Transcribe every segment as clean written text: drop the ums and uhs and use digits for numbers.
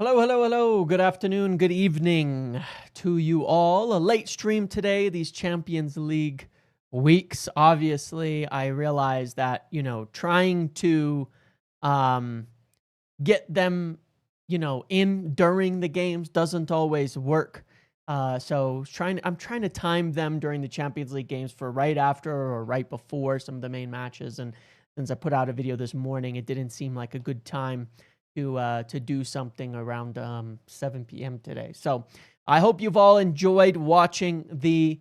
Hello, hello, hello. Good afternoon, good evening to you all. A late stream today, these Champions League weeks. Obviously, I realize that, trying to get them, in during the games doesn't always work. So I'm trying to time them during the Champions League games for right after or right before some of the main matches. And since I put out a video this morning, it didn't seem like a good time to do something around 7 p.m. today. So I hope you've all enjoyed watching the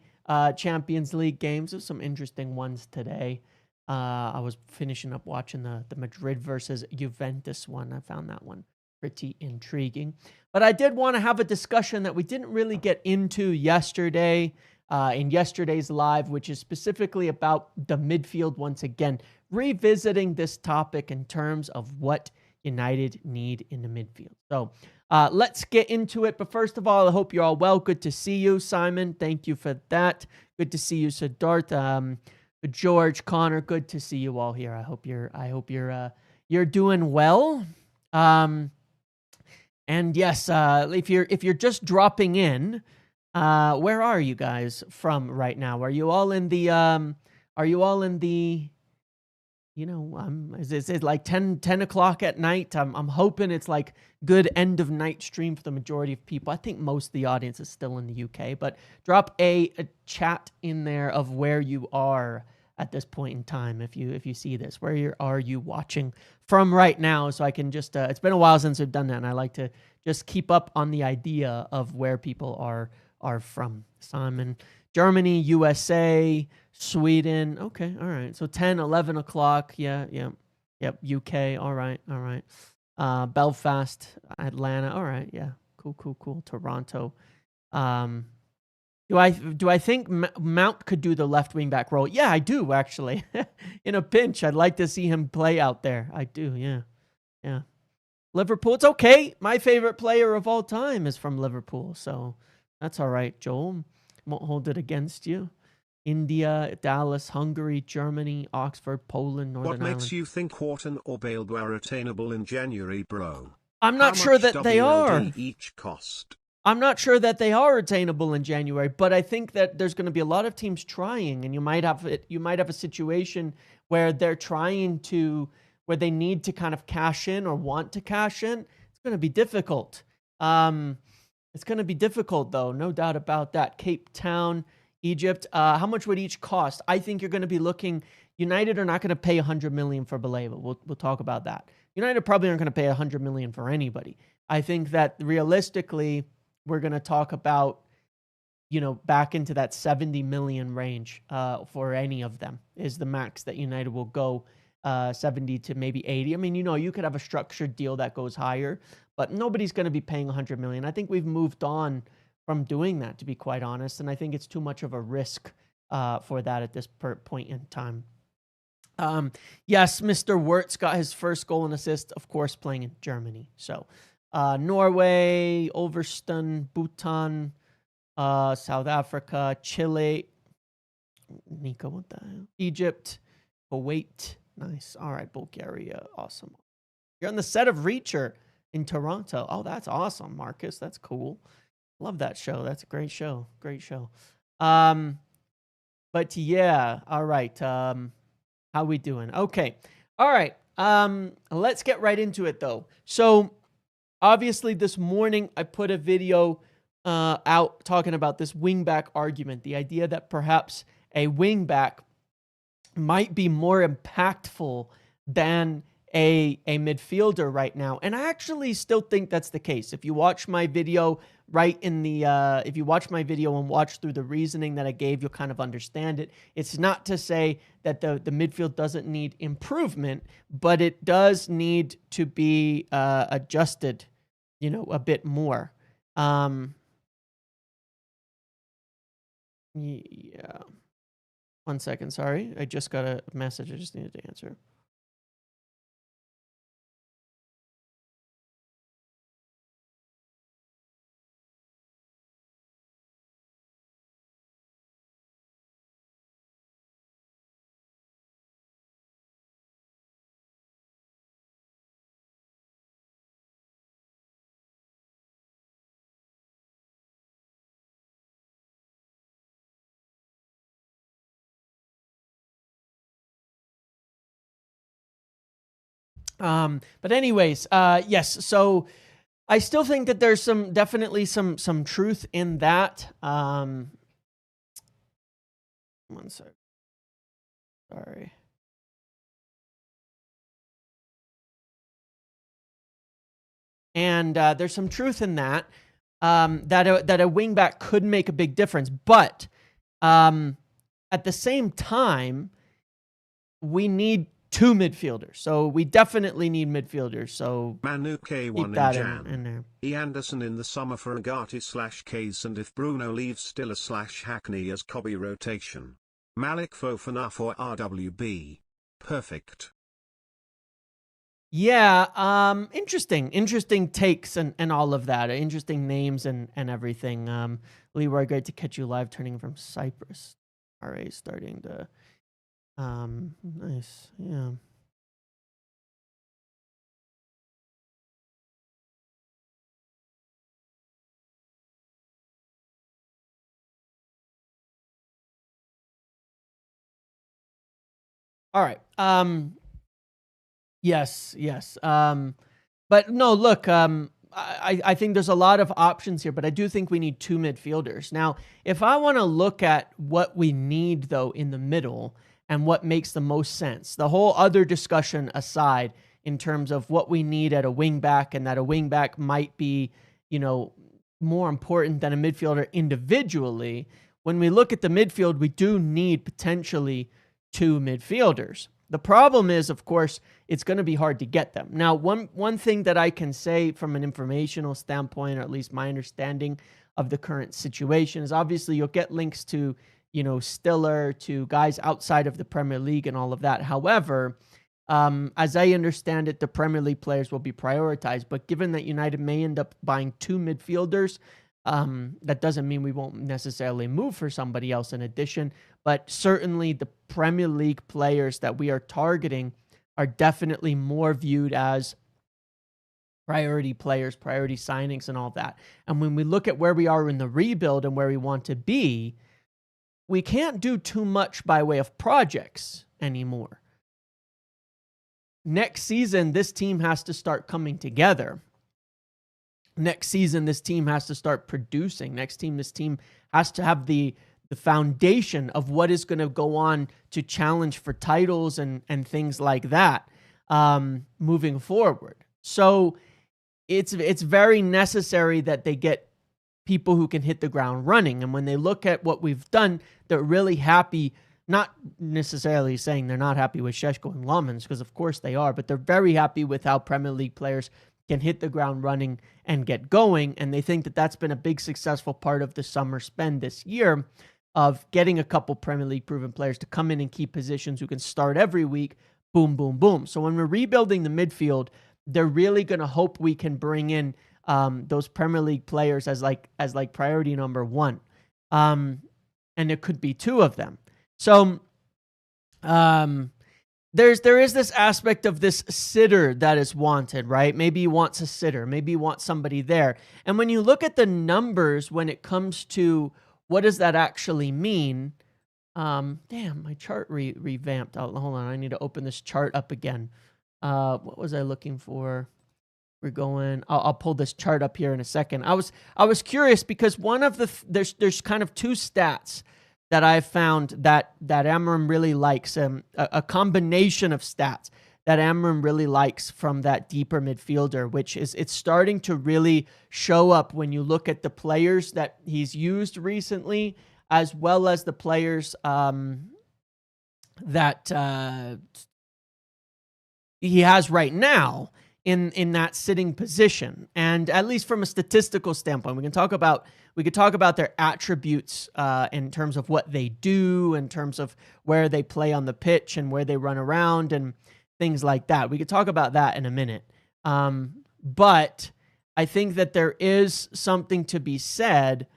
Champions League games. There's some interesting ones today. I was finishing up watching the Madrid versus Juventus one. I found that one pretty intriguing. But I did want to have a discussion that we didn't really get into yesterday in yesterday's live, which is specifically about the midfield once again, revisiting this topic in terms of what United need in the midfield. So let's get into it. But first of all, I hope you're all well. Good to see you, Simon. Thank you for that. Good to see you, Siddharth. George, Connor, good to see you all here. I hope you're doing well. And yes, if you're just dropping in, where are you guys from right now? Are you all in the is it like 10 o'clock at night? I'm hoping it's like good end of night stream for the majority of people. I think most of the audience is still in the UK, but drop a chat in there of where you are at this point in time. If you see this, where are you watching from right now? So I can just, it's been a while since I've done that, and I like to just keep up on the idea of where people are from. Simon, Germany, USA, Sweden. Okay, all right. So 10, 11 o'clock. Yeah. Yep. UK. All right. Belfast, Atlanta. All right. Yeah. Cool. Toronto. Do I think Mount could do the left wing back role? Yeah, I do actually. In a pinch, I'd like to see him play out there. I do. Yeah. Liverpool. It's okay. My favorite player of all time is from Liverpool, so that's all right, Joel. Won't hold it against you. India, Dallas, Hungary, Germany, Oxford, Poland, Northern What Ireland. makes you think Wharton or Baleba are attainable in January, bro? I'm How not sure much that they are. WLD each cost? I'm not sure that they are attainable in January, but I think that there's going to be a lot of teams trying, and you might have a situation where they're trying to, where they need to kind of cash in or want to cash in. It's going to be difficult. It's going to be difficult, though, no doubt about that. Cape Town, Egypt. How much would each cost? I think you're going to be looking. United are not going to pay $100 million for Baleba. We'll talk about that. United probably aren't going to pay $100 million for anybody. I think that realistically, we're going to talk about, back into that 70 million range for any of them is the max that United will go, 70 to maybe 80. I mean, you could have a structured deal that goes higher, but nobody's going to be paying 100 million. I think we've moved on from doing that, to be quite honest, and I think it's too much of a risk for that at this point in time. Yes, Mr. Wirtz got his first goal and assist, of course, playing in Germany. So Norway, Overston, Bhutan, South Africa, Chile, Nico, what the hell? Egypt, Kuwait, nice. All right, Bulgaria, awesome. You're on the set of Reacher in Toronto. Oh, that's awesome, Marcus. That's cool. Love that show. That's a great show. But yeah, all right. How we doing? Okay. All right. Let's get right into it though. So obviously this morning I put a video out talking about this wingback argument, the idea that perhaps a wingback might be more impactful than a midfielder right now. And I actually still think that's the case. If you watch my video if you watch my video and watch through the reasoning that I gave, you'll kind of understand it. It's not to say that the midfield doesn't need improvement, but it does need to be adjusted, a bit more. Yeah. 1 second, sorry. I just got a message I just needed to answer. But anyways, yes. So I still think that there's definitely some truth in that. One sec. Sorry. And there's some truth in that. That a wingback could make a big difference, but at the same time, we need two midfielders. So we definitely need midfielders. So Manu K1 keep that in Jan. in there. E. Anderson in the summer for Agati/Case, and if Bruno leaves, Stiller/Hackney as Cobby rotation. Malik Fofana for RWB. Perfect. Yeah, interesting takes and all of that. Interesting names and everything. Leroy, great to catch you live, turning from Cyprus. RA starting to nice. Yeah. All right. Yes. But no, look, I think there's a lot of options here, but I do think we need two midfielders. Now, if I want to look at what we need, though, in the middle and what makes the most sense, the whole other discussion aside, in terms of what we need at a wingback and that a wingback might be, more important than a midfielder individually, when we look at the midfield, we do need potentially two midfielders. The problem is, of course, it's going to be hard to get them. Now, one thing that I can say from an informational standpoint, or at least my understanding of the current situation, is obviously you'll get links to, Stiller, to guys outside of the Premier League and all of that. However, as I understand it, the Premier League players will be prioritized. But given that United may end up buying two midfielders, that doesn't mean we won't necessarily move for somebody else in addition. But certainly the Premier League players that we are targeting are definitely more viewed as priority players, priority signings, and all that. And when we look at where we are in the rebuild and where we want to be, we can't do too much by way of projects anymore. Next season, this team has to start coming together. Next season, this team has to start producing. This team has to have the foundation of what is going to go on to challenge for titles and things like that moving forward. So it's very necessary that they get people who can hit the ground running. And when they look at what we've done, they're really happy, not necessarily saying they're not happy with Šeško and Lamens, because of course they are, but they're very happy with how Premier League players can hit the ground running and get going. And they think that that's been a big successful part of the summer spend this year, of getting a couple Premier League proven players to come in and key positions who can start every week. Boom, boom, boom. So when we're rebuilding the midfield, they're really going to hope we can bring in those Premier League players as priority number one. And it could be two of them. So there is this aspect of this sitter that is wanted, right? Maybe he wants a sitter. Maybe he wants somebody there. And when you look at the numbers when it comes to what does that actually mean? Damn, my chart revamped. Hold on, I need to open this chart up again. What was I looking for? We're going. I'll pull this chart up here in a second. I was curious because one of there's kind of two stats that I found that Amram really likes. A combination of stats that Amram really likes from that deeper midfielder, which is it's starting to really show up when you look at the players that he's used recently, as well as the players that he has right now in that sitting position. And at least from a statistical standpoint, we could talk about their attributes in terms of what they do, in terms of where they play on the pitch and where they run around and things like that. We could talk about that in a minute. But I think that there is something to be said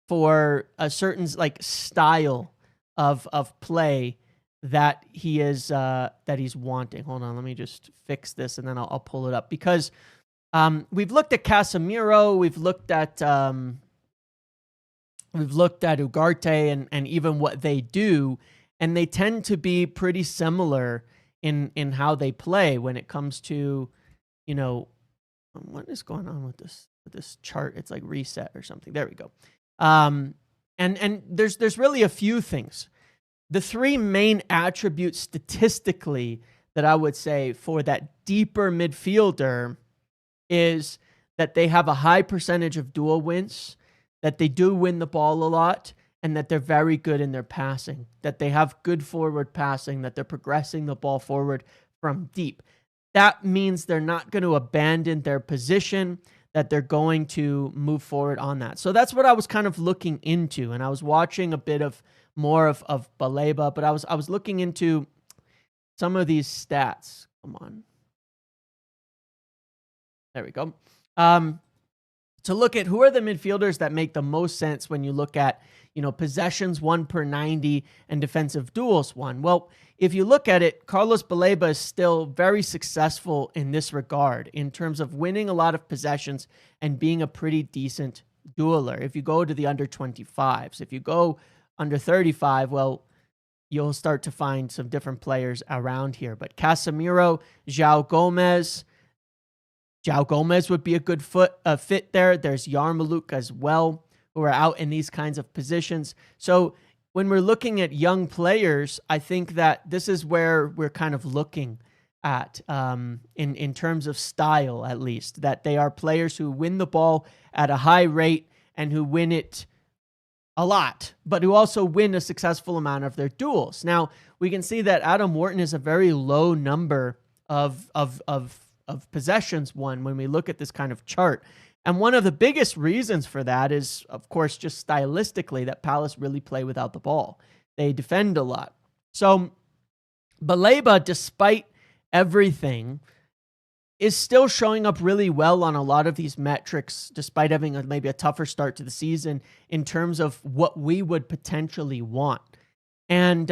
for a certain style of play that he's wanting. Hold on, let me just fix this and then I'll pull it up, because we've looked at Casemiro, we've looked at Ugarte and even what they do, and they tend to be pretty similar in how they play when it comes to, you know, what is going on with this chart? It's like reset or something. There we go. And there's really a few things. The three main attributes statistically that I would say for that deeper midfielder is that they have a high percentage of duel wins, that they do win the ball a lot, and that they're very good in their passing, that they have good forward passing, that they're progressing the ball forward from deep. That means they're not going to abandon their position, that they're going to move forward on that. So that's what I was kind of looking into, and I was watching a bit of more of Baleba, but I was looking into some of these stats. Come on. There we go. To look at who are the midfielders that make the most sense when you look at, you know, possessions 1 per 90 and defensive duels 1. Well, if you look at it, Carlos Baleba is still very successful in this regard in terms of winning a lot of possessions and being a pretty decent dueler. If you go to the under 25s, if you go under 35, well, you'll start to find some different players around here. But Casemiro, João Gomez would be a good fit there. There's Yarmouk as well, who are out in these kinds of positions. So when we're looking at young players, I think that this is where we're kind of looking at in terms of style, at least, that they are players who win the ball at a high rate and who win it a lot, but who also win a successful amount of their duels. Now, we can see that Adam Wharton is a very low number of possessions won when we look at this kind of chart. And one of the biggest reasons for that is, of course, just stylistically that Palace really play without the ball. They defend a lot. So Baleba, despite everything, is still showing up really well on a lot of these metrics, despite having maybe a tougher start to the season in terms of what we would potentially want. And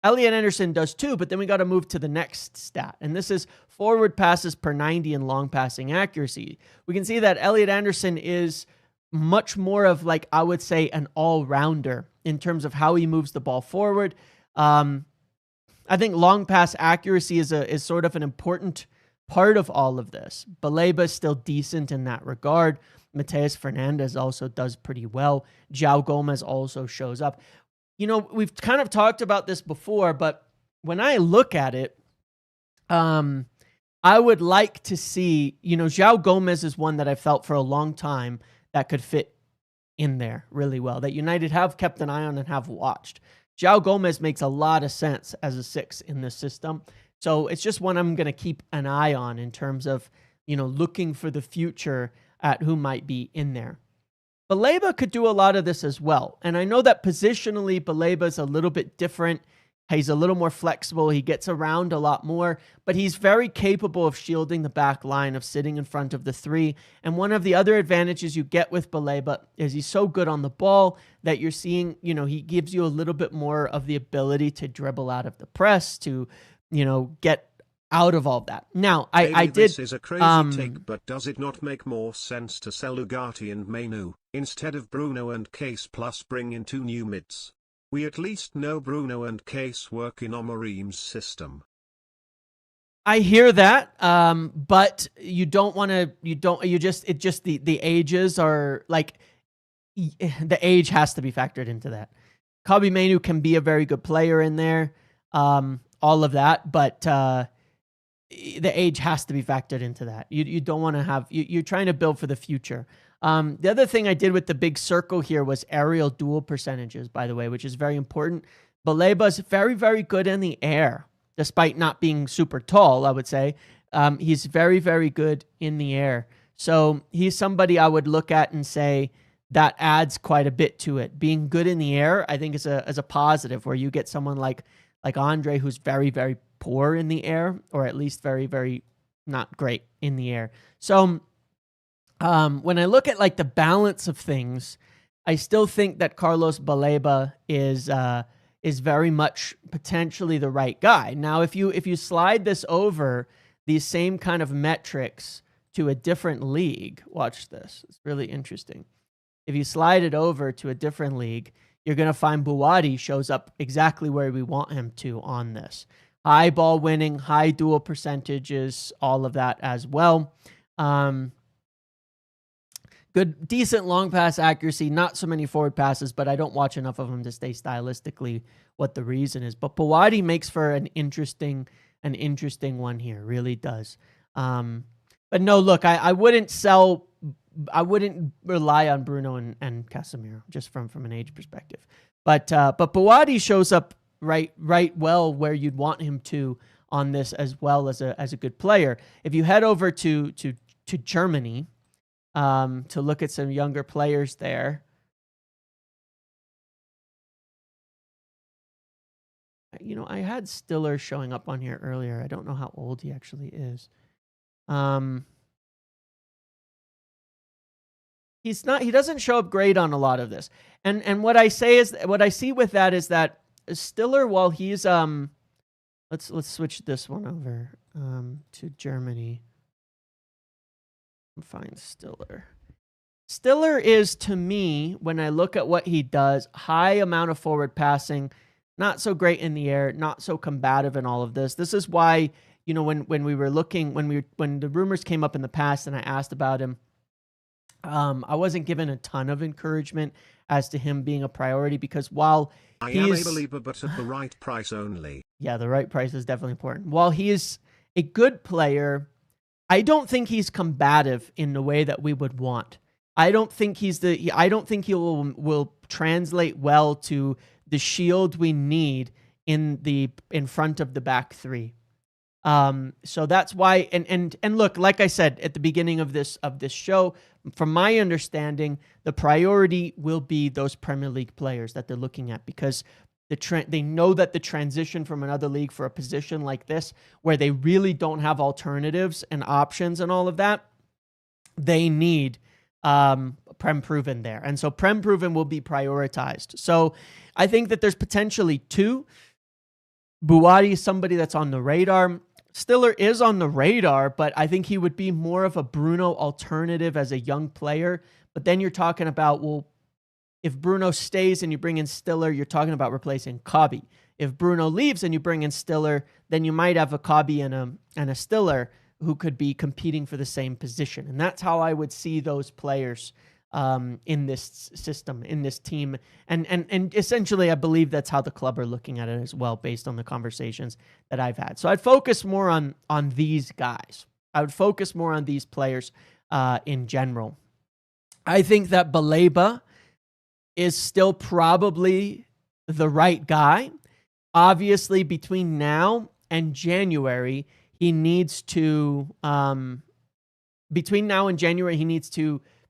Elliot Anderson does too, but then we got to move to the next stat. And this is forward passes per 90 and long passing accuracy. We can see that Elliot Anderson is much more of, like, I would say, an all-rounder in terms of how he moves the ball forward. I think long pass accuracy is sort of an important part of all of this. Baleba is still decent in that regard. Mateus Fernandes also does pretty well. João Gomez also shows up. You know, we've kind of talked about this before, but when I look at it, I would like to see, you know, João Gomez is one that I felt for a long time that could fit in there really well, that United have kept an eye on and have watched. João Gomez makes a lot of sense as a 6 in this system. So it's just one I'm going to keep an eye on in terms of, you know, looking for the future at who might be in there. Baleba could do a lot of this as well. And I know that positionally, Baleba is a little bit different. He's a little more flexible. He gets around a lot more, but he's very capable of shielding the back line, of sitting in front of the 3. And one of the other advantages you get with Baleba is he's so good on the ball that you're seeing, you know, he gives you a little bit more of the ability to dribble out of the press, to, you know, get out of all that. Now, I did... This is a crazy take, but does it not make more sense to sell Ugarte and Mainu, instead of Bruno and Case, plus bring in 2 new mids? We at least know Bruno and Case work in Amorim's system. I hear that, but you don't want to, the ages are like, the age has to be factored into that. Kobbie Mainoo can be a very good player in there, all of that, but the age has to be factored into that. You don't want to have, you're trying to build for the future. The other thing I did with the big circle here was aerial duel percentages, by the way, which is very important. Baleba's very, very good in the air, despite not being super tall, I would say. He's very, very good in the air. So he's somebody I would look at and say that adds quite a bit to it. Being good in the air, I think, is a positive, where you get someone like Andre, who's very, very poor in the air, or at least very, very not great in the air. So when I look at like the balance of things, I still think that Carlos Baleba is very much potentially the right guy. Now, if you slide this over these same kind of metrics to a different league, watch this. It's really interesting. If you slide it over to a different league, you're going to find Buwadi shows up exactly where we want him to on this. high ball winning, high duel percentages, all of that as well. Good, decent long pass accuracy, not so many forward passes, but I don't watch enough of him to say stylistically what the reason is. But Pawadi makes for an interesting one here, really does. But no, look, I wouldn't rely on Bruno and Casemiro just from an age perspective. But Pawadi shows up right well where you'd want him to on this, as well as a good player. If you head over to Germany, to look at some younger players there. You know, I had Stiller showing up on here earlier. I don't know how old he actually is. He doesn't show up great on a lot of this. And what I say is, what I see with that is that Stiller, while he's let's switch this one over to Germany. Find Stiller. Stiller is, to me, when I look at what he does, high amount of forward passing, not so great in the air, not so combative in all of this. This is why, you know, when we were looking, when the rumors came up in the past and I asked about him, I wasn't given a ton of encouragement as to him being a priority, because while I am a believer, but at the right price only. Yeah, the right price is definitely important. While he is a good player, I don't think he's combative in the way that we would want. I don't think he will translate well to the shield we need in front of the back three. So that's why, and look, like I said at the beginning of this show, from my understanding, the priority will be those Premier League players that they're looking at, because they know that the transition from another league for a position like this, where they really don't have alternatives and options and all of that, they need Prem Proven there. And so Prem Proven will be prioritized. So I think that there's potentially two. Buwadi is somebody that's on the radar. Stiller is on the radar, but I think he would be more of a Bruno alternative as a young player. But then you're talking about, well, if Bruno stays and you bring in Stiller, you're talking about replacing Kabi. If Bruno leaves and you bring in Stiller, then you might have a Kabi and a Stiller who could be competing for the same position. And that's how I would see those players in this system, in this team. And essentially, I believe that's how the club are looking at it as well, based on the conversations that I've had. So I'd focus more on these guys. I would focus more on these players in general. I think that Baleba is still probably the right guy. Obviously, between now and January, he needs to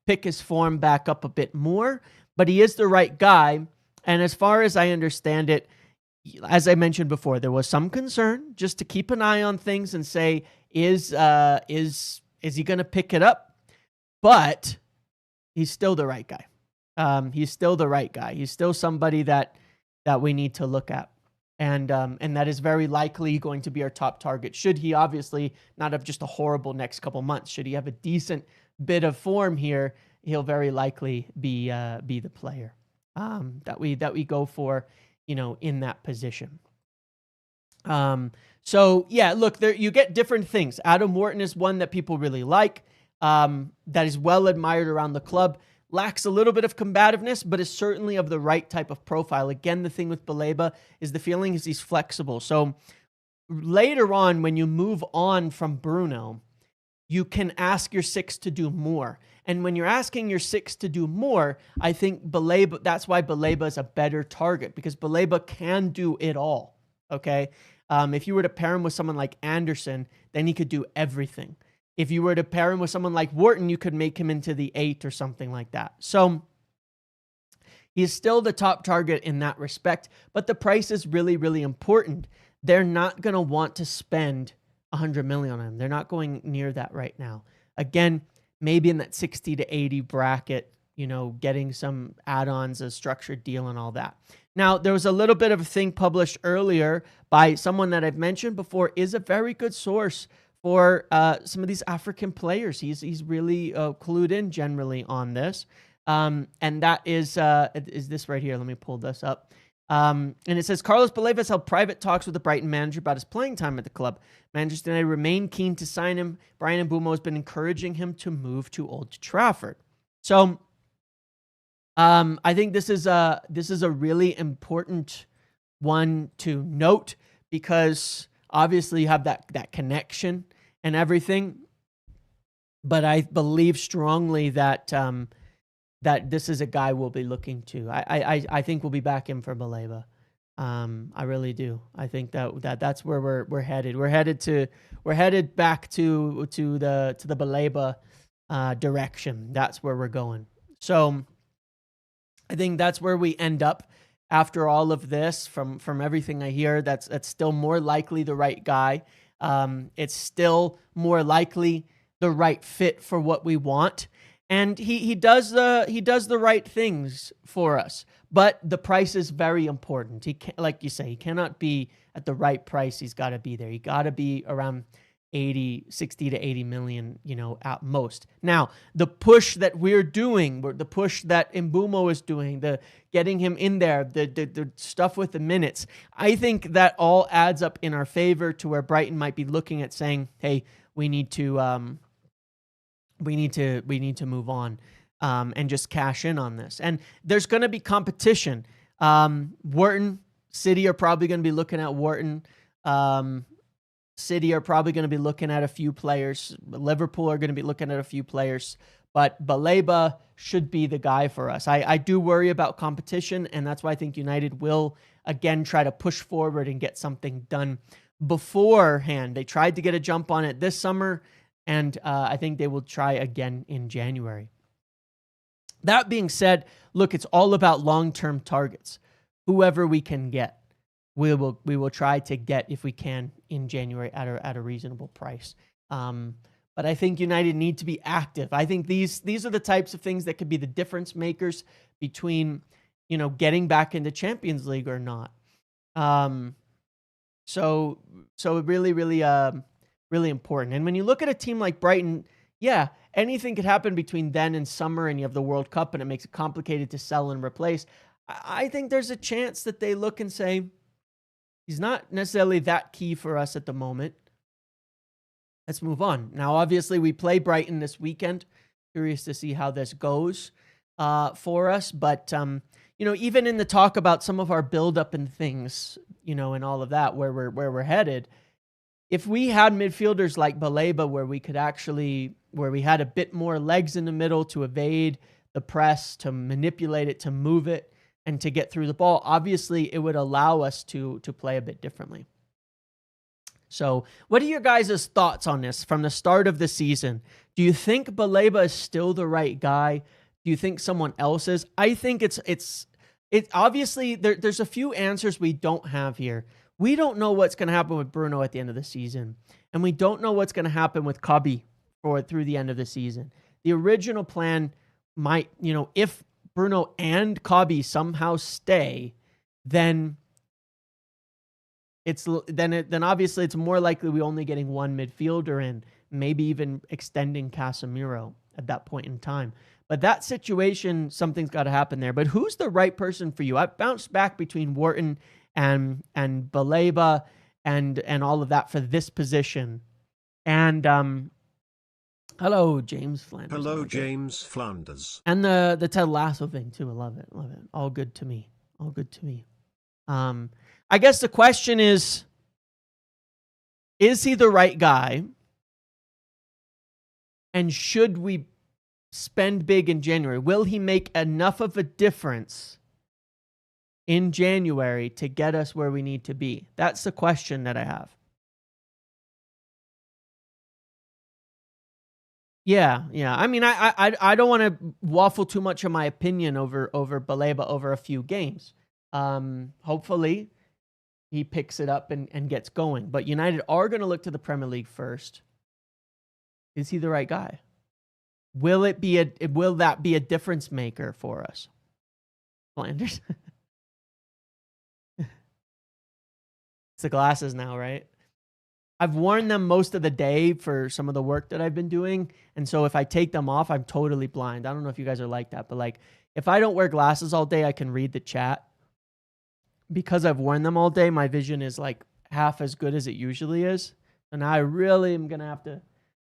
pick his form back up a bit more, but he is the right guy. And as far as I understand it, as I mentioned before, there was some concern just to keep an eye on things and say, is he going to pick it up? But he's still the right guy. He's still the right guy. He's still somebody that we need to look at. And that is very likely going to be our top target. Should he obviously not have just a horrible next couple months, should he have a decent bit of form here, he'll very likely be the player that we go for, you know, in that position. So yeah, look, there you get different things. Adam Wharton is one that people really like, that is well admired around the club. Lacks a little bit of combativeness, but is certainly of the right type of profile. Again, the thing with Baleba is the feeling is he's flexible. So later on, when you move on from Bruno, you can ask your six to do more. And when you're asking your six to do more, I think Baleba, that's why Baleba is a better target, because Baleba can do it all. Okay. If you were to pair him with someone like Anderson, then he could do everything. If you were to pair him with someone like Wharton, you could make him into the 8 or something like that. So he's still the top target in that respect, but the price is really, really important. They're not going to want to spend 100 million on him. They're not going near that right now. Again, maybe in that 60 to 80 bracket, you know, getting some add-ons, a structured deal and all that. Now, there was a little bit of a thing published earlier by someone that I've mentioned before, is a very good source for some of these African players. He's really clued in generally on this. And that is this right here. Let me pull this up. And it says, Carlos Baleba has held private talks with the Brighton manager about his playing time at the club. Manchester United remain keen to sign him. Brian Mbeumo has been encouraging him to move to Old Trafford. So I think this is a really important one to note, because obviously you have that connection and everything. But I believe strongly that that this is a guy we'll be looking to. I think we'll be back in for Baleba. I really do. I think that's where we're headed. We're headed back to the Baleba direction. That's where we're going. So I think that's where we end up after all of this. From everything I hear, that's still more likely the right guy. It's still more likely the right fit for what we want. And he does the right things for us, but the price is very important. He can't, like you say, he cannot be at the right price. He's got to be there. He got to be around 60 to 80 million, at most. Now, the push that we're doing, the push that Mbeumo is doing, the getting him in there, the stuff with the minutes, I think that all adds up in our favor to where Brighton might be looking at saying, hey, we need to move on and just cash in on this. And there's going to be competition. Wharton, City are probably going to be looking at Wharton. City are probably going to be looking at a few players. Liverpool are going to be looking at a few players. But Baleba should be the guy for us. I do worry about competition, and that's why I think United will, again, try to push forward and get something done beforehand. They tried to get a jump on it this summer, and I think they will try again in January. That being said, look, it's all about long-term targets. Whoever we can get, we will try to get, if we can, in January at a reasonable price. But I think United need to be active. I think these are the types of things that could be the difference makers between, getting back into Champions League or not. So really, really, really important. And when you look at a team like Brighton, yeah, anything could happen between then and summer, and you have the World Cup, and it makes it complicated to sell and replace. I think there's a chance that they look and say, he's not necessarily that key for us at the moment. Let's move on. Now, obviously, we play Brighton this weekend. Curious to see how this goes for us. But, even in the talk about some of our buildup and things, and all of that, where we're headed, if we had midfielders like Baleba, where we had a bit more legs in the middle to evade the press, to manipulate it, to move it, and to get through the ball, obviously it would allow us to play a bit differently. So what are your guys' thoughts on this from the start of the season? Do you think Baleba is still the right guy? Do you think someone else is? I think it's obviously there's a few answers we don't have here. We don't know what's going to happen with Bruno at the end of the season, and we don't know what's going to happen with Kobe through the end of the season. The original plan might, if Bruno and Kobe somehow stay, then obviously it's more likely we only getting one midfielder in, maybe even extending Casemiro at that point in time. But that situation, something's got to happen there. But who's the right person for you? I've bounced back between Wharton and Baleba and all of that for this position. And hello, James Flanders. Hello, James Flanders. And the Ted Lasso thing too. I love it. All good to me. I guess the question is he the right guy? And should we spend big in January? Will he make enough of a difference in January to get us where we need to be? That's the question that I have. Yeah. I mean, I don't want to waffle too much of my opinion over Baleba over a few games. Hopefully he picks it up and gets going. But United are going to look to the Premier League first. Is he the right guy? Will that be a difference maker for us? Flanders. It's the glasses now, right? I've worn them most of the day for some of the work that I've been doing. And so if I take them off, I'm totally blind. I don't know if you guys are like that, but if I don't wear glasses all day, I can read the chat. because I've worn them all day, my vision is like half as good as it usually is. And I really am going to have to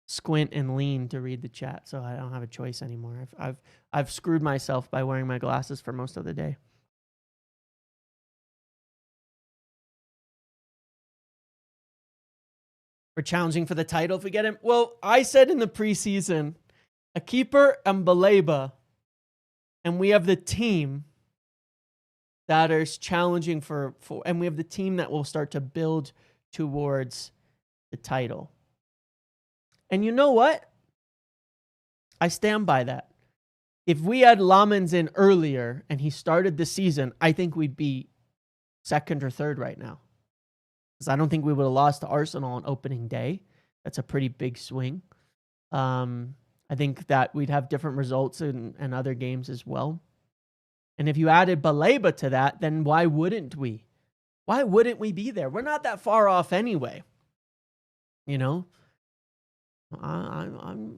squint and lean to read the chat. So I don't have a choice anymore. I've screwed myself by wearing my glasses for most of the day. We're challenging for the title if we get him. Well, I said in the preseason, a keeper and Baleba, and we have the team that is challenging for, and we have the team that will start to build towards the title. And you know what? I stand by that. If we had Lamens in earlier and he started the season, I think we'd be second or third right now. Because I don't think we would have lost to Arsenal on opening day. That's a pretty big swing. I think that we'd have different results in other games as well. And if you added Baleba to that, then why wouldn't we? Why wouldn't we be there? We're not that far off anyway. You know, I'm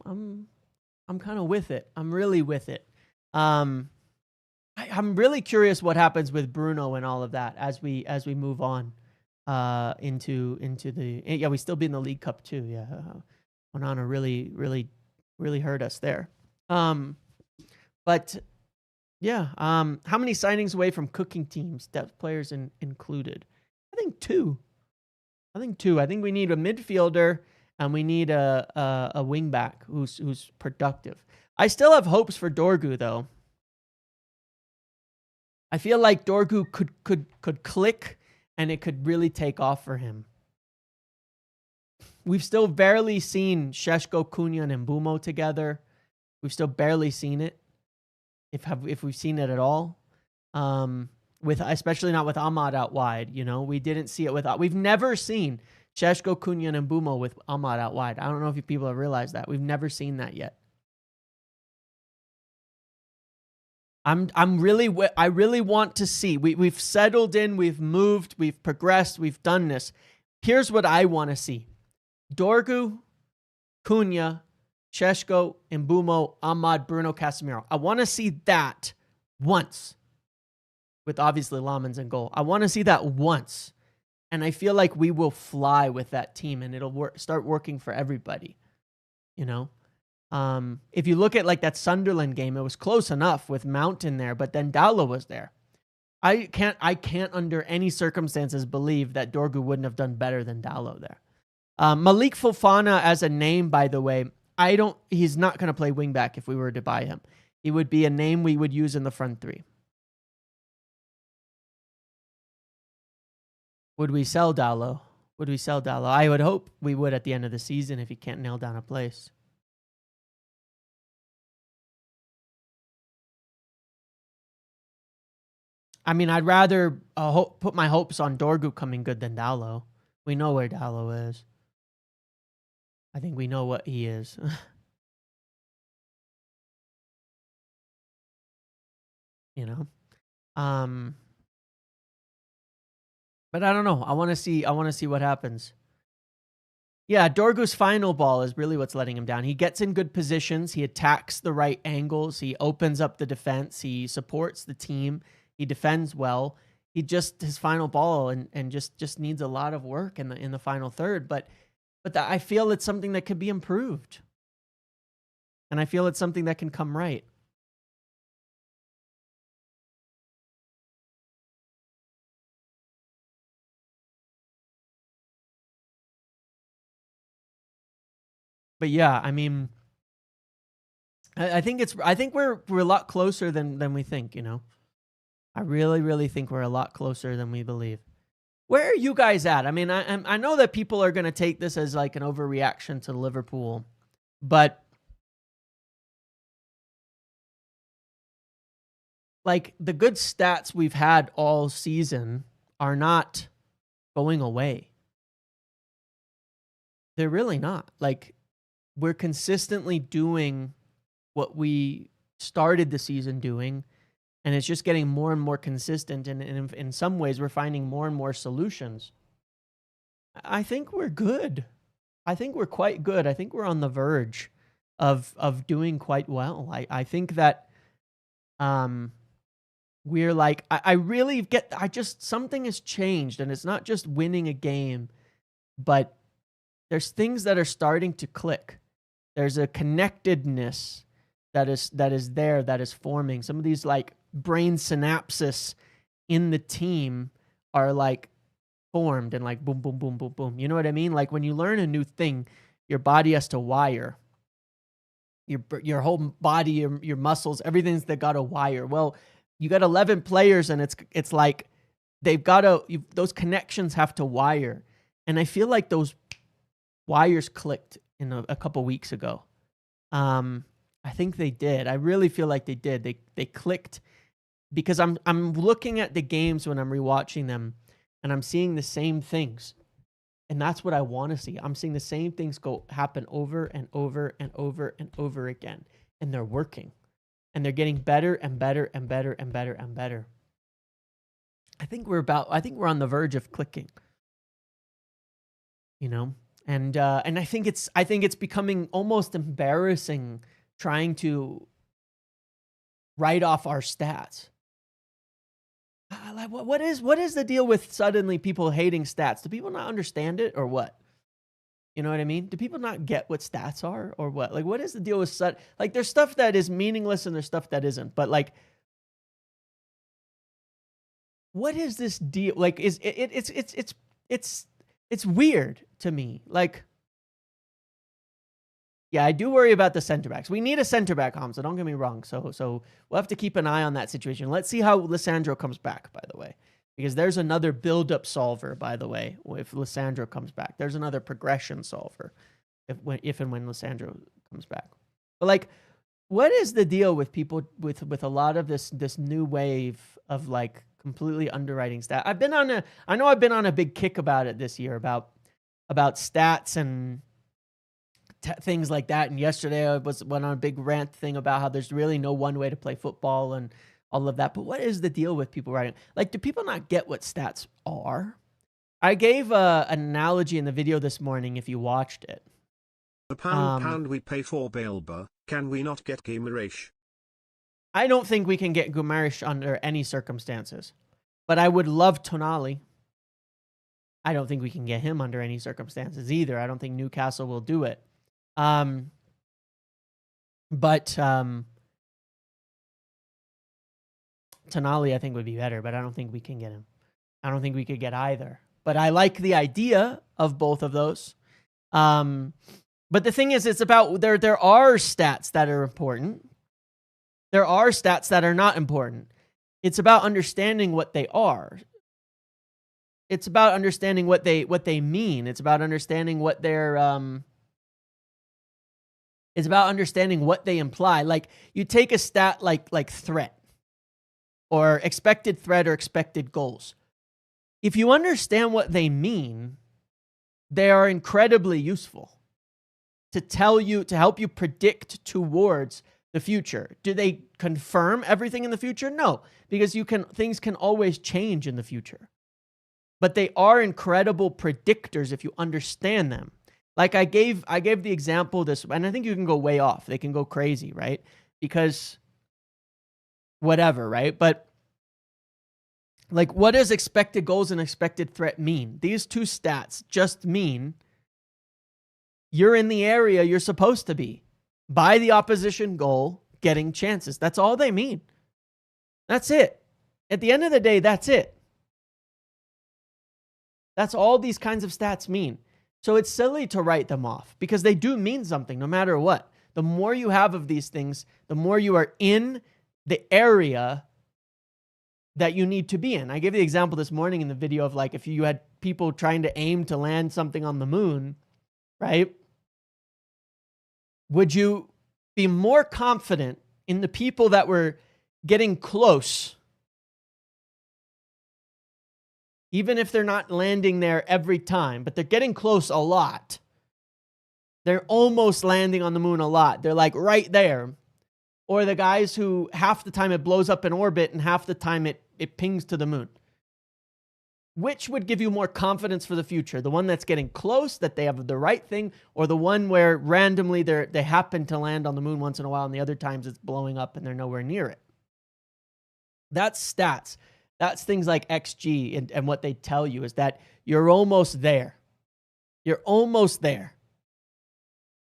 kind of with it. I'm really with it. I'm really curious what happens with Bruno and all of that as we move on into the we still be in the League Cup too. Yeah, Onana really hurt us there. But yeah, how many signings away from cooking teams, depth players included? I think two. I think we need a midfielder and we need a wing back who's productive. I still have hopes for Dorgu though. I feel like Dorgu could click and it could really take off for him. We've still barely seen Šeško, Cunha, and Mbumo together. We've still barely seen it, if we've seen it at all. Especially not with Ahmad out wide. You know, we didn't see it we've never seen Šeško, Cunha, and Mbumo with Ahmad out wide. I don't know if you people have realized that. We've never seen that yet. I really want to see. We've settled in, we've moved, we've progressed, we've done this. Here's what I want to see. Dorgu, Cunha, Šeško, Mbumo, Ahmad, Bruno, Casemiro. I want to see that once. With obviously Lamens in goal. I want to see that once. And I feel like we will fly with that team and it'll start working for everybody. You know? If you look at like that Sunderland game, it was close enough with Mount in there, but then Dowla was there. I can't under any circumstances believe that Dorgu wouldn't have done better than Dowla there. Malik Fofana as a name, by the way, he's not going to play wingback if we were to buy him. He would be a name we would use in the front three. Would we sell Dowla? I would hope we would at the end of the season if he can't nail down a place. I mean, I'd rather put my hopes on Dorgu coming good than Dowla. We know where Dowla is. I think we know what he is. You know? But I don't know. I want to see what happens. Yeah, Dorgu's final ball is really what's letting him down. He gets in good positions. He attacks the right angles. He opens up the defense. He supports the team. He defends well. His final ball and just needs a lot of work in the final third. But I feel it's something that could be improved. And I feel it's something that can come right. But yeah, I mean, I think we're a lot closer than we think, you know. I really think we're a lot closer than we believe. Where are you guys at? I mean, I know that people are going to take this as like an overreaction to Liverpool, but like the good stats we've had all season are not going away. They're really not. Like, we're consistently doing what we started the season doing, and it's just getting more and more consistent. And in some ways, we're finding more and more solutions. I think we're good. I think we're quite good. I think we're on the verge of doing quite well. I think that we're like, I really get, something has changed, and it's not just winning a game, but there's things that are starting to click. There's a connectedness that is there, that is forming. Some of these like brain synapses in the team are like formed and like boom, boom, boom, boom, boom. You know what I mean? Like when you learn a new thing, your body has to wire. Your whole body, your muscles, everything's that got to wire. Well, you got 11 players, and it's like they've got to, those connections have to wire. And I feel like those wires clicked in a couple weeks ago. I think they did. I really feel like they did. They clicked because I'm looking at the games when I'm rewatching them, and I'm seeing the same things. And that's what I want to see. I'm seeing the same things happen over and over and over and over again. And they're working. And they're getting better and better and better and better and better. I think we're on the verge of clicking. You know? And I think it's becoming almost embarrassing trying to write off our stats. Like what is the deal with suddenly people hating stats? Do people not understand it or what? You know what I mean? Do people not get what stats are or what? Like what is the deal with like there's stuff that is meaningless and there's stuff that isn't. But like what is this deal? Like it's weird to me. Like yeah, I do worry about the center backs. We need a center back, Hamza. Don't get me wrong. So we'll have to keep an eye on that situation. Let's see how Lisandro comes back, by the way, because there's another build-up solver, by the way. If Lisandro comes back, there's another progression solver. If and when Lisandro comes back, but like, what is the deal with people with a lot of this new wave of like completely underwriting stats? I know I've been on a big kick about it this year about stats and things like that. And yesterday I went on a big rant thing about how there's really no one way to play football and all of that. But what is the deal with people writing? Like, do people not get what stats are? I gave an analogy in the video this morning if you watched it. The pound we pay for Baleba, can we not get Guimaraes? I don't think we can get Guimaraes under any circumstances. But I would love Tonali. I don't think we can get him under any circumstances either. I don't think Newcastle will do it. Tonali, I think, would be better, but I don't think we can get him. I don't think we could get either. But I like the idea of both of those. But the thing is, it's about there are stats that are important. There are stats that are not important. It's about understanding what they are. It's about understanding what they mean. It's about understanding what they're It's about understanding what they imply. Like you take a stat like threat or expected threat or expected goals. If you understand what they mean, they are incredibly useful to help you predict towards the future. Do they confirm everything in the future? No, because things can always change in the future. But they are incredible predictors if you understand them. Like I gave the example this, and I think you can go way off. They can go crazy, right? Because whatever, right? But like, what does expected goals and expected threat mean? These two stats just mean you're in the area you're supposed to be by the opposition goal, getting chances. That's all they mean. That's it. At the end of the day, that's it. That's all these kinds of stats mean. So it's silly to write them off because they do mean something no matter what. The more you have of these things, the more you are in the area that you need to be in. I gave the example this morning in the video of like if you had people trying to aim to land something on the moon, right? Would you be more confident in the people that were getting close, even if they're not landing there every time, but they're getting close a lot? They're almost landing on the moon a lot. They're like right there. Or the guys who half the time it blows up in orbit and half the time it pings to the moon. Which would give you more confidence for the future? The one that's getting close, that they have the right thing, or the one where randomly they happen to land on the moon once in a while and the other times it's blowing up and they're nowhere near it? That's stats. That's things like XG, and what they tell you is that you're almost there. You're almost there.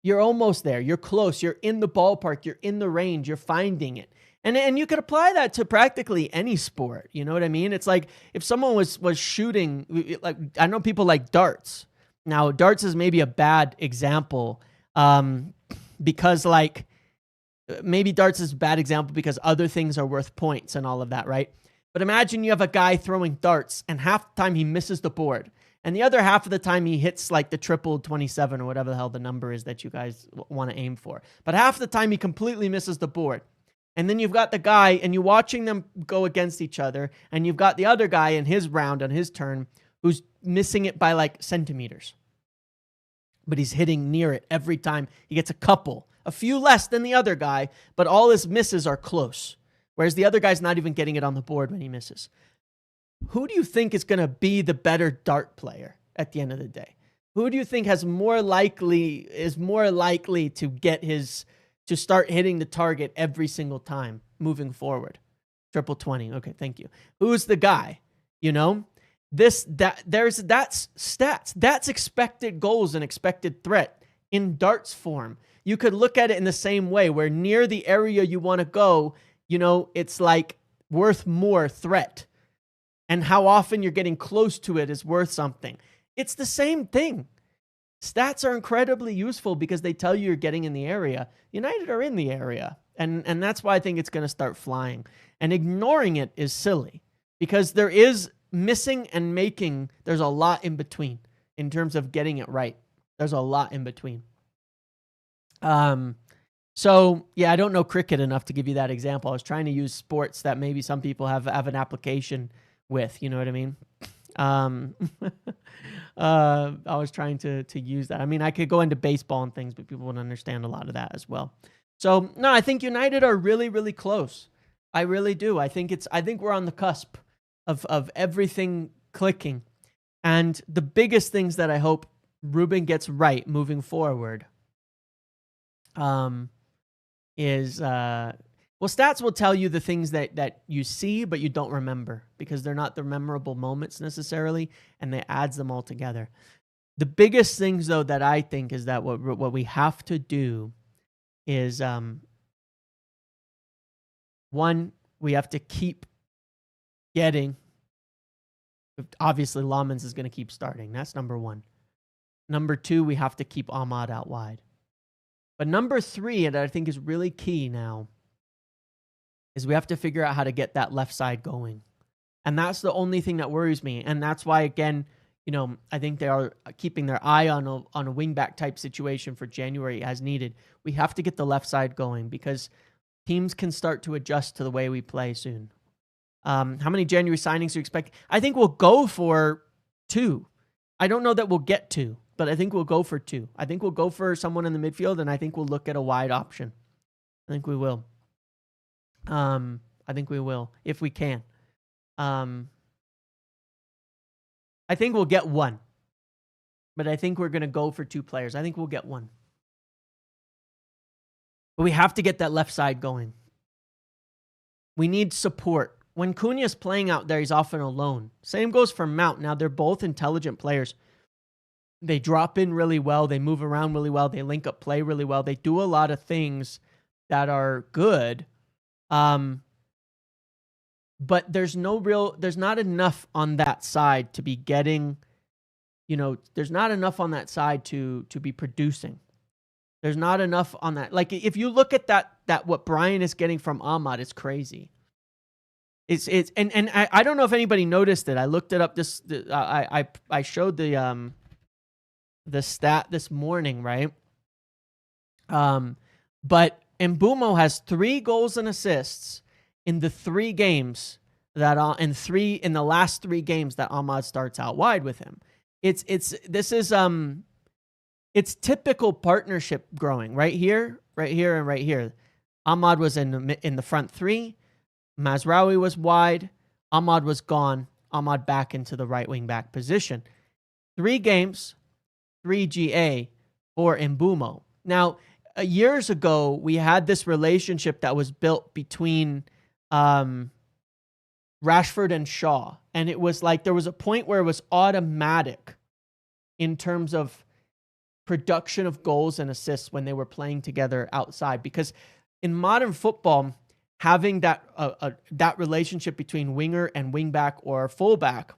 You're almost there. You're close. You're in the ballpark. You're in the range. You're finding it. And you could apply that to practically any sport. You know what I mean? It's like if someone was shooting, like I know people like darts. Now, darts is maybe a bad example because like maybe darts is a bad example because other things are worth points and all of that, right? But imagine you have a guy throwing darts and half the time he misses the board. And the other half of the time he hits like the triple 27 or whatever the hell the number is that you guys want to aim for. But half the time he completely misses the board. And then you've got the guy and you're watching them go against each other. And you've got the other guy in his round on his turn who's missing it by like centimeters. But he's hitting near it every time. He gets a few less than the other guy, but all his misses are close. Whereas the other guy's not even getting it on the board when he misses. Who do you think is going to be the better dart player at the end of the day? Who do you think is more likely to get to start hitting the target every single time moving forward? Triple 20. Okay, thank you. Who's the guy? You know, that's stats. That's expected goals and expected threat in darts form. You could look at it in the same way where near the area you want to go, you know, it's like worth more threat. And how often you're getting close to it is worth something. It's the same thing. Stats are incredibly useful because they tell you you're getting in the area. United are in the area. And that's why I think it's going to start flying. And ignoring it is silly because there is missing and making. There's a lot in between in terms of getting it right. There's a lot in between. So yeah, I don't know cricket enough to give you that example. I was trying to use sports that maybe some people have an application with, you know what I mean? I was trying to use that. I mean, I could go into baseball and things, but people wouldn't understand a lot of that as well. So no, I think United are really, really close. I really do. I think we're on the cusp of everything clicking. And the biggest things that I hope Ruben gets right moving forward, is well, stats will tell you the things that you see, but you don't remember because they're not the memorable moments necessarily, and they adds them all together. The biggest things, though, that I think is that what we have to do is, one, we have to keep getting. Obviously, Lamens is going to keep starting. That's number one. Number two, we have to keep Ahmad out wide. But number three, and I think is really key now, is we have to figure out how to get that left side going. And that's the only thing that worries me. And that's why, again, you know, I think they are keeping their eye on a wingback type situation for January as needed. We have to get the left side going because teams can start to adjust to the way we play soon. How many January signings do you expect? I think we'll go for 2. I don't know that we'll get 2, but I think we'll go for 2. I think we'll go for someone in the midfield, and I think we'll look at a wide option. I think we will. I think we will, if we can. I think we'll get 1. But I think we're going to go for 2 players. I think we'll get 1. But we have to get that left side going. We need support. When Cunha's playing out there, he's often alone. Same goes for Mount. Now, they're both intelligent players. They drop in really well. They move around really well. They link up play really well. They do a lot of things that are good. But there's not enough on that side to be getting, you know, there's not enough on that side to be producing. There's not enough on that. Like if you look at that what Brian is getting from Ahmad, it's crazy. And I don't know if anybody noticed it. I looked it up I showed the stat this morning, right? But Mbeumo has 3 goals and assists in the 3 games that in the last 3 games that Ahmad starts out wide with him. It's typical partnership growing right here, and right here. Ahmad was in the front 3. Mazraoui was wide. Ahmad was gone. Ahmad back into the right wing back position. 3 games, 3 GA for Mbeumo. Now, years ago, we had this relationship that was built between Rashford and Shaw. And it was like there was a point where it was automatic in terms of production of goals and assists when they were playing together outside. Because in modern football, having that that relationship between winger and wingback or fullback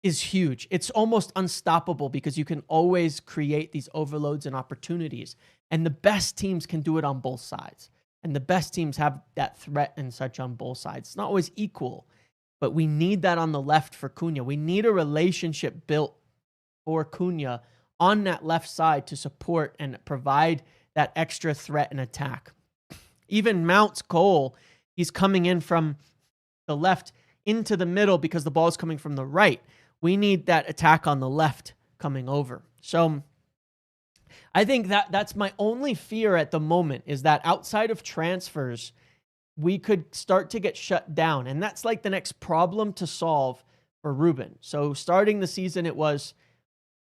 is huge. It's almost unstoppable because you can always create these overloads and opportunities. And the best teams can do it on both sides. And the best teams have that threat and such on both sides. It's not always equal, but we need that on the left for Cunha. We need a relationship built for Cunha on that left side to support and provide that extra threat and attack. Even Mount's goal, he's coming in from the left into the middle because the ball is coming from the right. We need that attack on the left coming over. So I think that's my only fear at the moment, is that outside of transfers, we could start to get shut down. And that's like the next problem to solve for Ruben. So starting the season, it was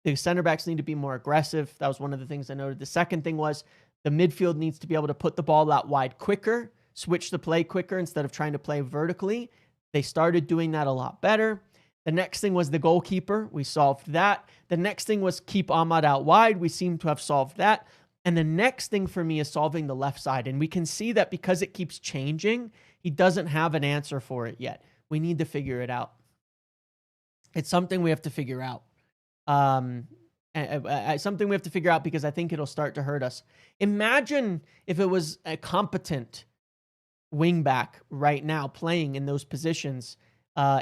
the center backs need to be more aggressive. That was one of the things I noted. The second thing was the midfield needs to be able to put the ball out wide quicker, switch the play quicker instead of trying to play vertically. They started doing that a lot better. The next thing was the goalkeeper. We solved that. The next thing was keep Ahmad out wide. We seem to have solved that. And the next thing for me is solving the left side. And we can see that because it keeps changing, he doesn't have an answer for it yet. We need to figure it out. It's something we have to figure out. Something we have to figure out because I think it'll start to hurt us. Imagine if it was a competent wingback right now playing in those positions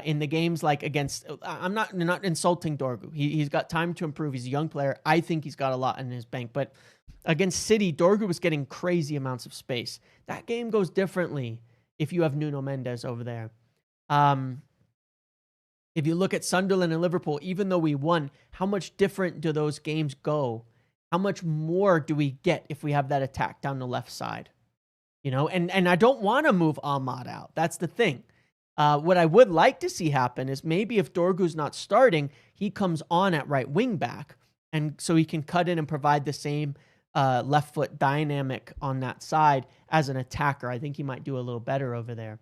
in the games like against, I'm not insulting Dorgu. He's got time to improve. He's a young player. I think he's got a lot in his bank. But against City, Dorgu was getting crazy amounts of space. That game goes differently if you have Nuno Mendes over there. If you look at Sunderland and Liverpool, even though we won, how much different do those games go? How much more do we get if we have that attack down the left side? You know, and I don't want to move Ahmad out. That's the thing. What I would like to see happen is maybe if Dorgu's not starting, he comes on at right wing back, and so he can cut in and provide the same left foot dynamic on that side as an attacker. I think he might do a little better over there.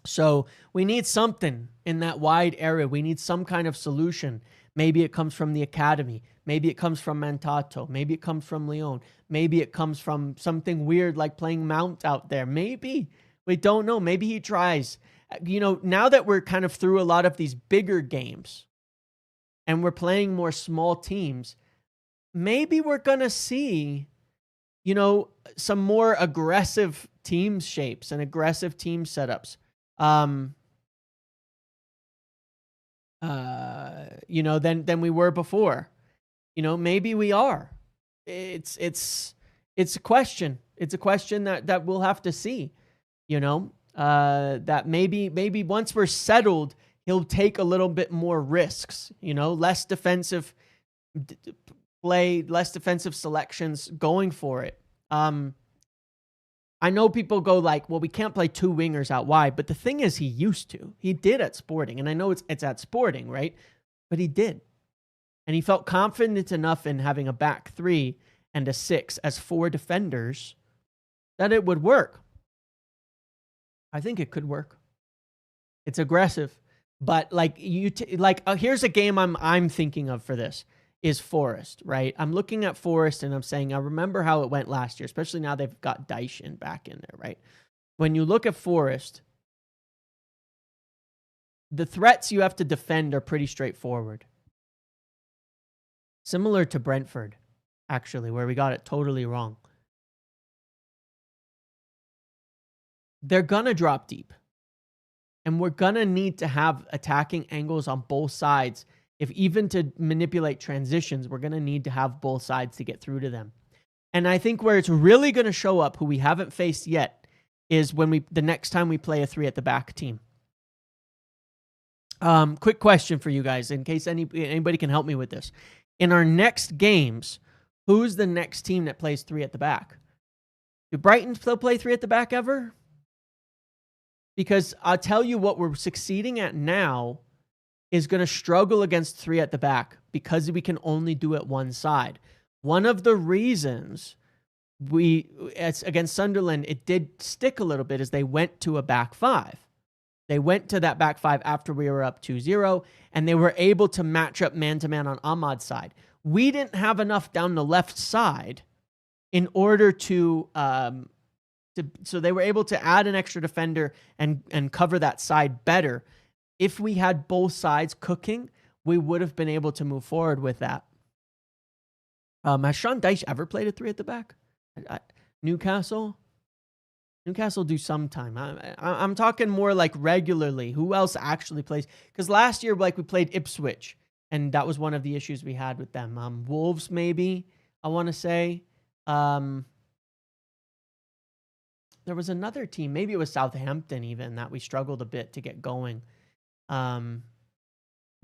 So we need something in that wide area. We need some kind of solution. Maybe it comes from the academy. Maybe it comes from Mantato. Maybe it comes from Lyon. Maybe it comes from something weird like playing Mount out there. Maybe. We don't know. Maybe he tries. You know, now that we're kind of through a lot of these bigger games and we're playing more small teams, maybe we're going to see, you know, some more aggressive team shapes and aggressive team setups. You know, than we were before. You know, maybe we are. It's a question. It's a question that we'll have to see. You know, that maybe once we're settled, he'll take a little bit more risks. You know, less defensive play, less defensive selections, going for it. I know people go like, well, we can't play two wingers out wide, but the thing is, he used to. He did at Sporting, and I know it's at Sporting, right? But he did. And he felt confident enough in having a back three and a six as four defenders that it would work. I think it could work. It's aggressive, but like here's a game I'm thinking of for this is Forest, right? I'm looking at Forest and I'm saying, I remember how it went last year, especially now they've got Dyson back in there, right? When you look at Forest, the threats you have to defend are pretty straightforward. Similar to Brentford, actually, where we got it totally wrong. They're going to drop deep. And we're going to need to have attacking angles on both sides. If even to manipulate transitions, we're going to need to have both sides to get through to them. And I think where it's really going to show up, who we haven't faced yet, is when the next time we play a three at the back team. Quick question for you guys, in case anybody can help me with this. In our next games, who's the next team that plays three at the back? Do Brighton still play three at the back ever? Because I'll tell you what we're succeeding at now is going to struggle against three at the back because we can only do it one side. One of the reasons as against Sunderland, it did stick a little bit as they went to a back five. They went to that back five after we were up 2-0, and they were able to match up man-to-man on Ahmad's side. We didn't have enough down the left side in order to so they were able to add an extra defender and cover that side better. If we had both sides cooking, we would have been able to move forward with that. Has Sean Dyche ever played a 3 at the back? Newcastle do sometime. I'm talking more like regularly. Who else actually plays? Because last year, like, we played Ipswich, and that was one of the issues we had with them. Wolves, maybe, I want to say. There was another team, maybe it was Southampton even, that we struggled a bit to get going.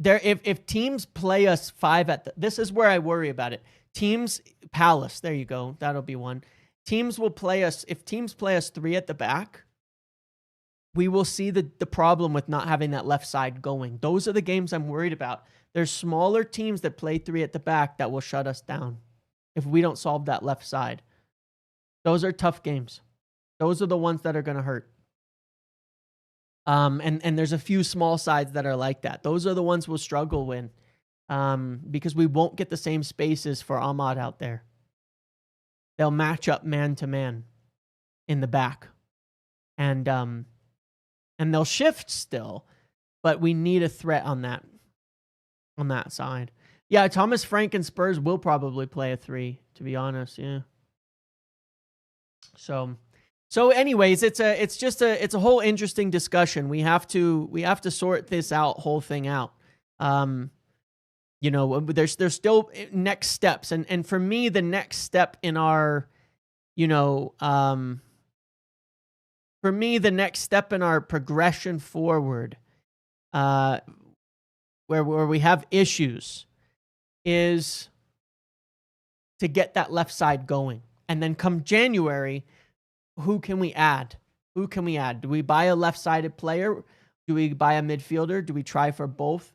If teams play us 5 at the, this is where I worry about it. Palace, there you go. That'll be one. Teams will play us, if teams play us 3 at the back, we will see the problem with not having that left side going. Those are the games I'm worried about. There's smaller teams that play 3 at the back that will shut us down if we don't solve that left side. Those are tough games. Those are the ones that are going to hurt. And there's a few small sides that are like that. Those are the ones we'll struggle with, because we won't get the same spaces for Ahmad out there. They'll match up man to man in the back, and they'll shift still, but we need a threat on that side. Yeah, Thomas Frank and Spurs will probably play a 3, to be honest. Yeah. So anyways, it's a whole interesting discussion. We have to sort this whole thing out. There's still next steps, and for me, the next step in our, progression forward, where we have issues, is to get that left side going, and then come January, who can we add? Do we buy a left-sided player? Do we buy a midfielder? Do we try for both?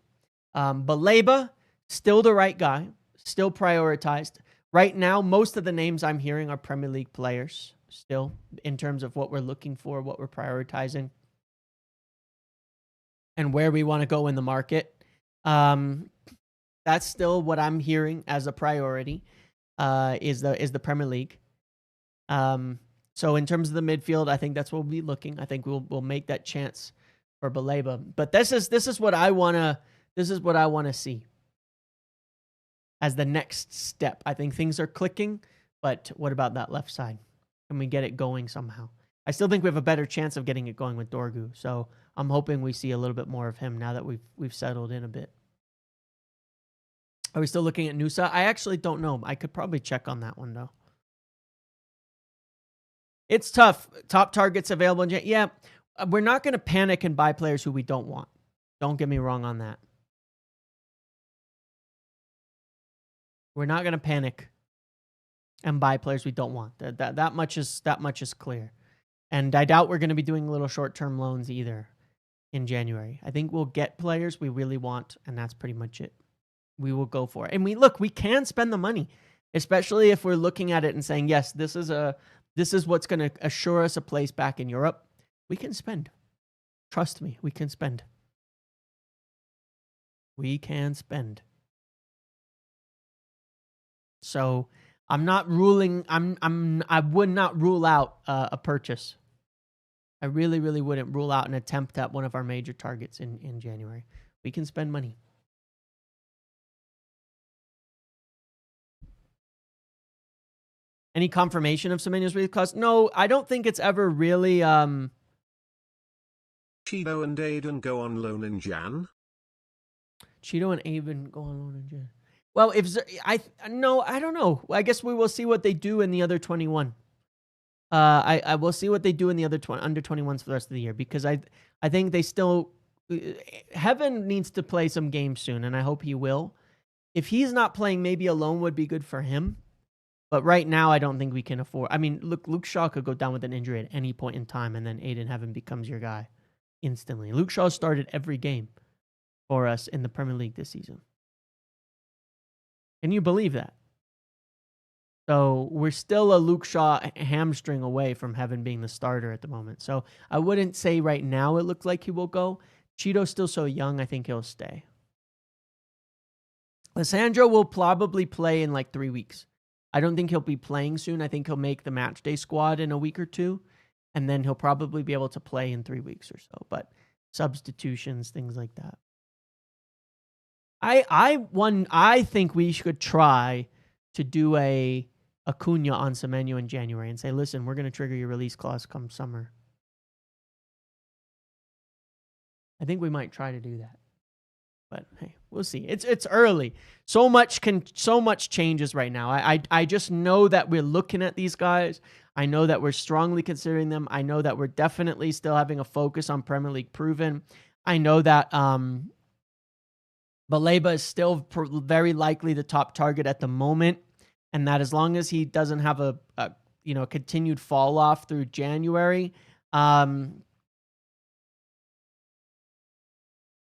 Baleba, still the right guy, still prioritized. Right now, most of the names I'm hearing are Premier League players, still, in terms of what we're looking for, what we're prioritizing, and where we want to go in the market. That's still what I'm hearing as a priority, is the Premier League. So in terms of the midfield, I think that's what we'll be looking. I think we'll make that chance for Baleba. But this is what I wanna see as the next step. I think things are clicking, but what about that left side? Can we get it going somehow? I still think we have a better chance of getting it going with Dorgu. So I'm hoping we see a little bit more of him now that we've settled in a bit. Are we still looking at Nusa? I actually don't know. I could probably check on that one though. It's tough. Top targets available. Yeah, we're not going to panic and buy players who we don't want. Don't get me wrong on that. We're not going to panic and buy players we don't want. That much is clear. And I doubt we're going to be doing little short-term loans either in January. I think we'll get players we really want, and that's pretty much it. We will go for it. And we can spend the money, especially if we're looking at it and saying, yes, this is what's going to assure us a place back in Europe. We can spend. Trust me, we can spend. We can spend. So I'm not ruling. I would not rule out a purchase. I really, really wouldn't rule out an attempt at one of our major targets in January. We can spend money. Any confirmation of Semenyo's release clause? No, I don't think it's ever really. Cheeto and Aiden go on loan in Jan. Cheeto and Aiden go on loan in Jan. Well, I don't know. I guess we will see what they do in the other 21. I will see what they do in the other under 21s for the rest of the year, because I think they still. Heaven needs to play some games soon, and I hope he will. If he's not playing, maybe a loan would be good for him. But right now, I don't think we can afford. I mean, look, Luke Shaw could go down with an injury at any point in time, and then Aiden Heaven becomes your guy instantly. Luke Shaw started every game for us in the Premier League this season. Can you believe that? So we're still a Luke Shaw hamstring away from Heaven being the starter at the moment. So I wouldn't say right now it looks like he will go. Cheeto's still so young, I think he'll stay. Lissandro will probably play in like 3 weeks. I don't think he'll be playing soon. I think he'll make the match day squad in a week or two, and then he'll probably be able to play in 3 weeks or so. But substitutions, things like that. I think we should try to do a Acuna on Semenyo in January and say, listen, we're going to trigger your release clause come summer. I think we might try to do that. But hey, we'll see. It's early. So much changes right now. I just know that we're looking at these guys. I know that we're strongly considering them. I know that we're definitely still having a focus on Premier League proven. I know that Baleba is still very likely the top target at the moment, and that as long as he doesn't have a continued fall off through January,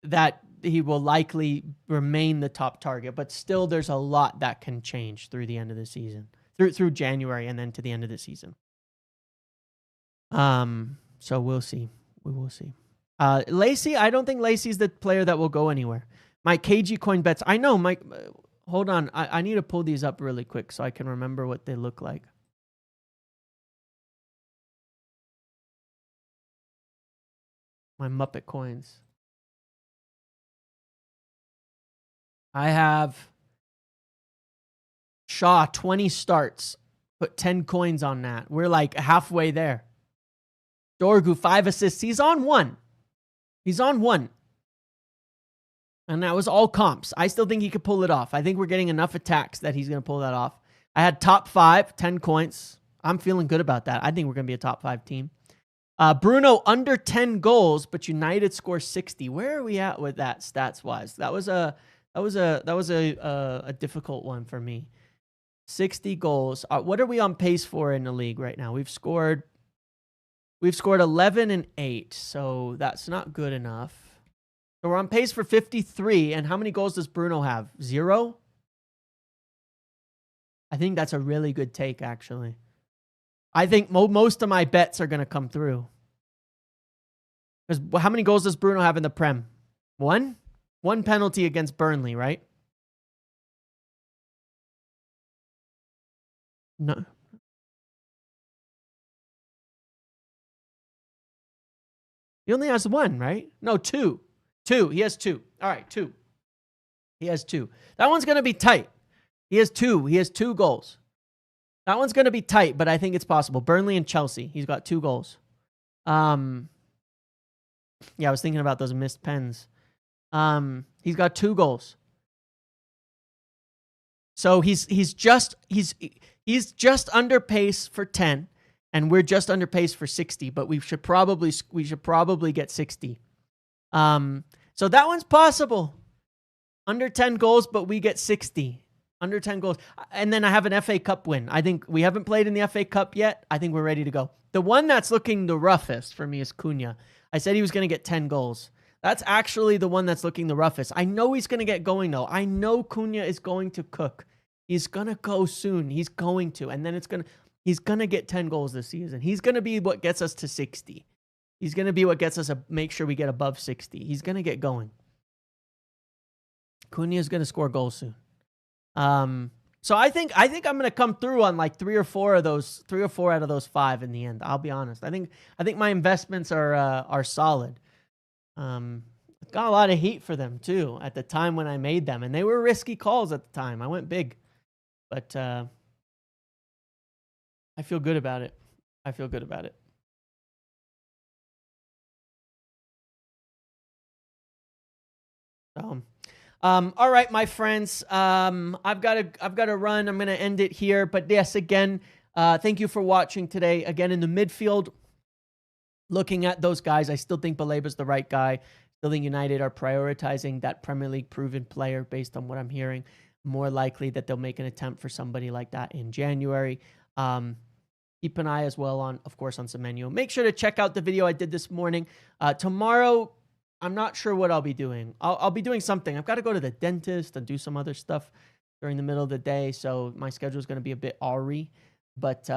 that he will likely remain the top target. But still, there's a lot that can change through the end of the season, through January, and then to the end of the season. So we'll see. We will see. Lacey, I don't think Lacey's the player that will go anywhere. My KG coin bets. I know, Mike. Hold on. I need to pull these up really quick so I can remember what they look like. My Muppet coins. I have Shaw, 20 starts. Put 10 coins on that. We're like halfway there. Dorgu, 5 assists. He's on 1. He's on 1. And that was all comps. I still think he could pull it off. I think we're getting enough attacks that he's going to pull that off. I had top 5, 10 coins. I'm feeling good about that. I think we're going to be a top 5 team. Bruno under 10 goals, but United scores 60. Where are we at with that stats wise? That was a difficult one for me. 60 goals. What are we on pace for in the league right now? We've scored 11 and 8, so that's not good enough. So we're on pace for 53, and how many goals does Bruno have? 0? I think that's a really good take, actually. I think most of my bets are going to come through. Because how many goals does Bruno have in the Prem? 1? 1 penalty against Burnley, right? No. He only has 1, right? No, 2. 2. He has 2. All right, 2. He has 2. That one's going to be tight. He has 2. He has 2 goals. That one's going to be tight, but I think it's possible. Burnley and Chelsea. He's got 2 goals. Yeah, I was thinking about those missed pens. He's got 2 goals. So he's just under pace for 10, and we're just under pace for 60. But we should probably get 60. So that one's possible. Under 10 goals, but we get 60. Under 10 goals. And then I have an FA Cup win. I think we haven't played in the FA Cup yet. I think we're ready to go. The one that's looking the roughest for me is Cunha. I said he was going to get 10 goals. That's actually the one that's looking the roughest. I know he's going to get going, though. I know Cunha is going to cook. He's going to go soon. He's going to. And then he's going to get 10 goals this season. He's going to be what gets us to 60. He's going to be what gets us make sure we get above 60. He's going to get going. Cunha is going to score goals soon. So I think I'm going to come through on like 3 or 4 out of those 5 in the end. I'll be honest. I think my investments are solid. Got a lot of heat for them too at the time when I made them, and they were risky calls at the time. I went big, but I feel good about it. All right, my friends. I've got to run. I'm going to end it here. But yes, again, thank you for watching today. Again, in the midfield, looking at those guys, I still think Baleba's the right guy. Still think United are prioritizing that Premier League proven player based on what I'm hearing. More likely that they'll make an attempt for somebody like that in January. Keep an eye as well on, of course, on Semenyo. Make sure to check out the video I did this morning. Tomorrow, I'm not sure what I'll be doing. I'll be doing something. I've got to go to the dentist and do some other stuff. during the middle of the day, so my schedule is going to be a bit awry, but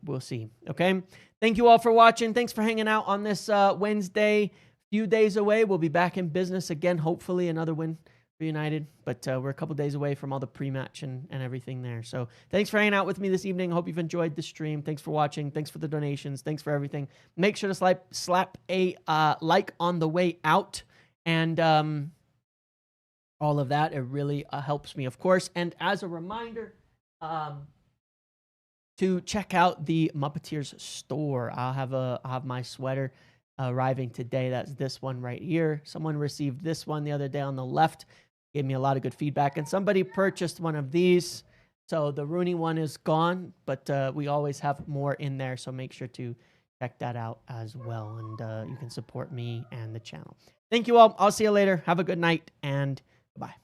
we'll see. Okay, thank you all for watching. Thanks for hanging out on this Wednesday. Few days away, we'll be back in business again. Hopefully, another win for United, but we're a couple days away from all the pre-match and everything there. So thanks for hanging out with me this evening. Hope you've enjoyed the stream. Thanks for watching. Thanks for the donations. Thanks for everything. Make sure to slap a like on the way out, and all of that. It really helps me, of course. And as a reminder, to check out the Muppeteers store. I'll have my sweater arriving today. That's this one right here. Someone received this one the other day on the left. Gave me a lot of good feedback. And somebody purchased one of these. So the Rooney one is gone, but we always have more in there. So make sure to check that out as well. And you can support me and the channel. Thank you all. I'll see you later. Have a good night and bye.